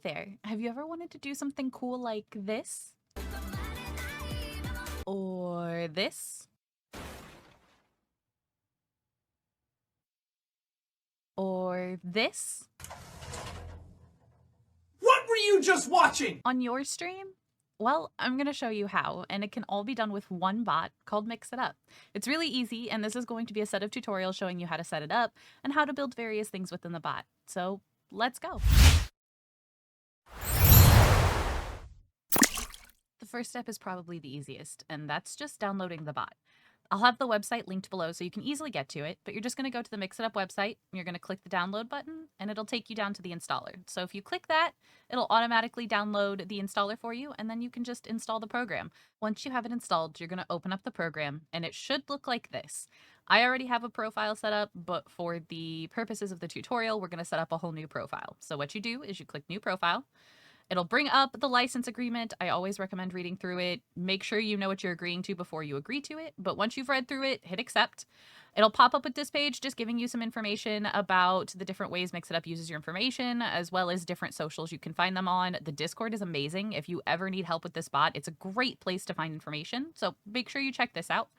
there. Have you ever wanted to do something cool like this? Or this? Or this? What were you just watching? On your stream? Well, I'm going to show you how, and it can all be done with one bot called Mix It Up. It's really easy, and this is going to be a set of tutorials showing you how to set it up and how to build various things within the bot. So let's go. The first step is probably the easiest, and that's just downloading the bot. I'll have the website linked below so you can easily get to it, but you're just going to go to the Mix It Up website, you're going to click the download button, and it'll take you down to the installer. So if you click that, it'll automatically download the installer for you, and then you can just install the program. Once you have it installed, you're going to open up the program, and it should look like this. I already have a profile set up, but for the purposes of the tutorial, we're going to set up a whole new profile. So what you do is you click New Profile. It'll bring up the license agreement. I always recommend reading through it. Make sure you know what you're agreeing to before you agree to it. But once you've read through it, hit accept. It'll pop up with this page just giving you some information about the different ways Mix It Up uses your information, as well as different socials you can find them on. The Discord is amazing. If you ever need help with this bot, it's a great place to find information. So make sure you check this out.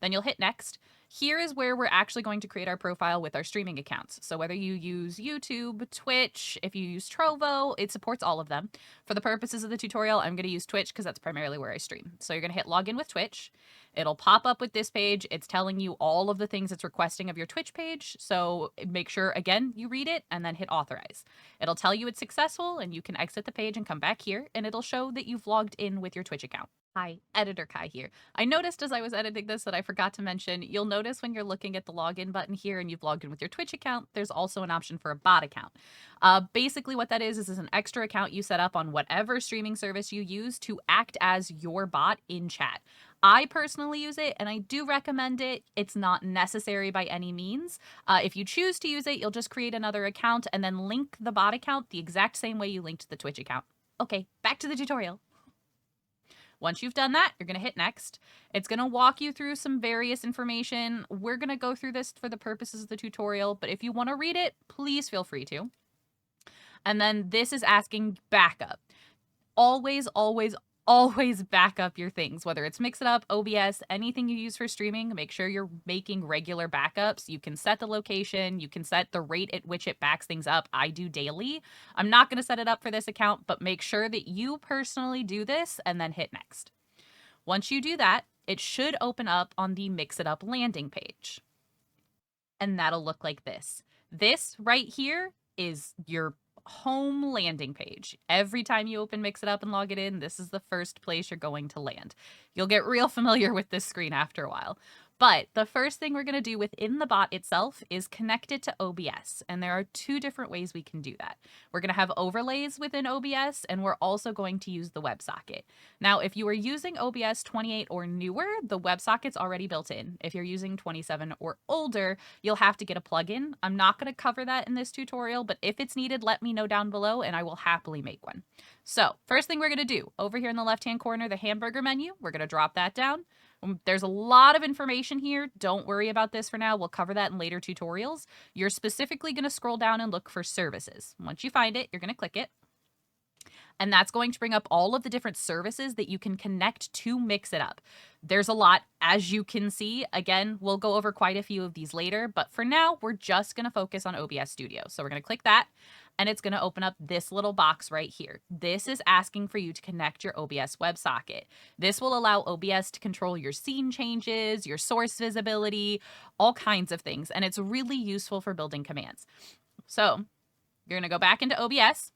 Then you'll hit next. Here is where we're actually going to create our profile with our streaming accounts. So whether you use YouTube, Twitch, if you use Trovo, it supports all of them. For the purposes of the tutorial, I'm going to use Twitch because that's primarily where I stream. So you're going to hit login with Twitch. It'll pop up with this page. It's telling you all of the things it's requesting of your Twitch page. So make sure, again, you read it and then hit authorize. It'll tell you it's successful and you can exit the page and come back here and it'll show that you've logged in with your Twitch account. Hi, Editor Kai here. I noticed as I was editing this that I forgot to mention, you'll notice when you're looking at the login button here and you've logged in with your Twitch account, there's also an option for a bot account. Basically what that is an extra account you set up on whatever streaming service you use to act as your bot in chat. I personally use it and I do recommend it. It's not necessary by any means. If you choose to use it, you'll just create another account and then link the bot account the exact same way you linked the Twitch account. Okay, back to the tutorial. Once you've done that, you're going to hit next. It's going to walk you through some various information. We're going to go through this for the purposes of the tutorial, but if you want to read it, please feel free to. And then this is asking backup. Always, always, always back up your things, whether it's Mix It Up, OBS, anything you use for streaming. Make sure you're making regular backups. You can set the location, you can set the rate at which it backs things up. I do daily. I'm not going to set it up for this account, but make sure that you personally do this and then hit next. Once you do that, it should open up on the Mix It Up landing page. And that'll look like this. This right here is your home landing page. Every time you open Mix It Up and log it in, this is the first place you're going to land. You'll get real familiar with this screen after a while. But the first thing we're going to do within the bot itself is connect it to OBS. And there are two different ways we can do that. We're going to have overlays within OBS, and we're also going to use the WebSocket. Now, if you are using OBS 28 or newer, the WebSocket's already built in. If you're using 27 or older, you'll have to get a plugin. I'm not going to cover that in this tutorial, but if it's needed, let me know down below and I will happily make one. So first thing we're going to do, over here in the left-hand corner, the hamburger menu, we're going to drop that down. There's a lot of information here. Don't worry about this for now. We'll cover that in later tutorials. You're specifically going to scroll down and look for services. Once you find it, you're going to click it. And that's going to bring up all of the different services that you can connect to Mix It Up. There's a lot, as you can see. Again, we'll go over quite a few of these later, but for now, we're just going to focus on OBS Studio. So we're going to click that, and it's going to open up this little box right here. This is asking for you to connect your OBS WebSocket. This will allow OBS to control your scene changes, your source visibility, all kinds of things, and it's really useful for building commands. So you're going to go back into OBS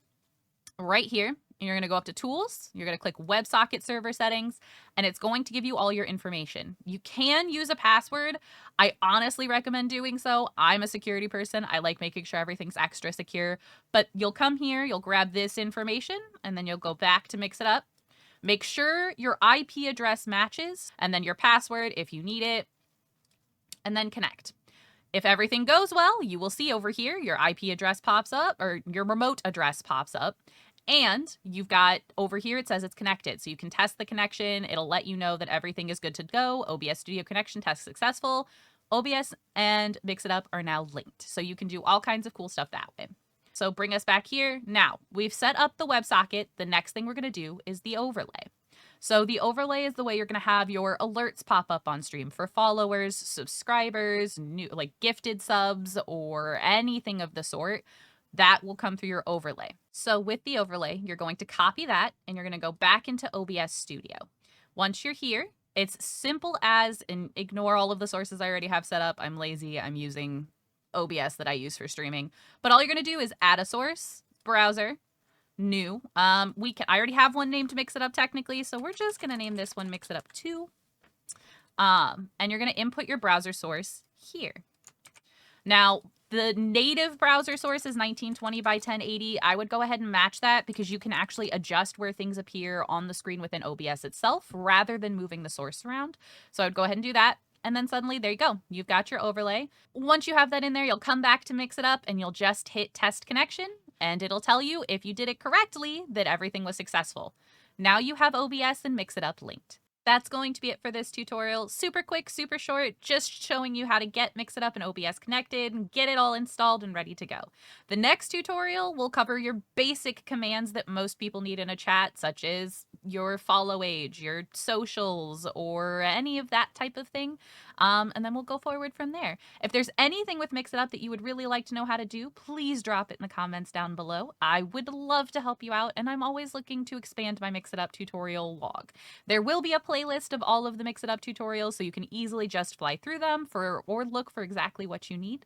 right here. You're going to go up to Tools, you're going to click WebSocket Server Settings, and it's going to give you all your information. You can use a password. I honestly recommend doing so. I'm a security person. I like making sure everything's extra secure, but you'll come here, you'll grab this information, and then you'll go back to Mix It Up. Make sure your IP address matches, and then your password if you need it, and then connect. If everything goes well, you will see over here your IP address pops up, or your remote address pops up. And you've got over here, it says it's connected. So you can test the connection. It'll let you know that everything is good to go. OBS Studio connection test successful. OBS and Mix It Up are now linked. So you can do all kinds of cool stuff that way. So bring us back here. Now, we've set up the WebSocket. The next thing we're going to do is the overlay. So the overlay is the way you're going to have your alerts pop up on stream for followers, subscribers, new like gifted subs, or anything of the sort. That will come through your overlay. So with the overlay, you're going to copy that and you're going to go back into OBS Studio. Once you're here, it's simple as, and ignore all of the sources I already have set up. I'm lazy. I'm using OBS that I use for streaming. But all you're going to do is add a source, browser, new. I already have one named Mix It Up technically, so we're just going to name this one Mix It Up 2. And you're going to input your browser source here. Now, the native browser source is 1920 by 1080. I would go ahead and match that because you can actually adjust where things appear on the screen within OBS itself rather than moving the source around. So I would go ahead and do that. And then suddenly, there you go. You've got your overlay. Once you have that in there, you'll come back to Mix It Up and you'll just hit test connection. And it'll tell you if you did it correctly that everything was successful. Now you have OBS and Mix It Up linked. That's going to be it for this tutorial. Super quick, super short, just showing you how to get Mix It Up and OBS connected and get it all installed and ready to go. The next tutorial will cover your basic commands that most people need in a chat, such as your follow age, your socials, or any of that type of thing. And then we'll go forward from there. If there's anything with Mix It Up that you would really like to know how to do, please drop it in the comments down below. I would love to help you out, and I'm always looking to expand my Mix It Up tutorial log. There will be a playlist of all of the Mix It Up tutorials, so you can easily just fly through them or look for exactly what you need.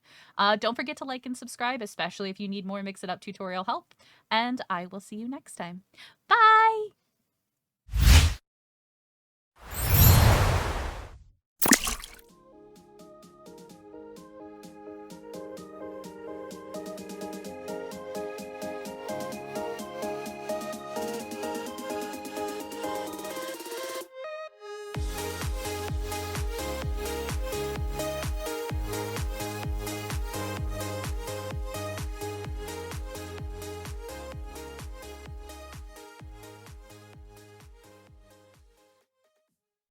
Don't forget to like and subscribe, especially if you need more Mix It Up tutorial help. And I will see you next time. Bye!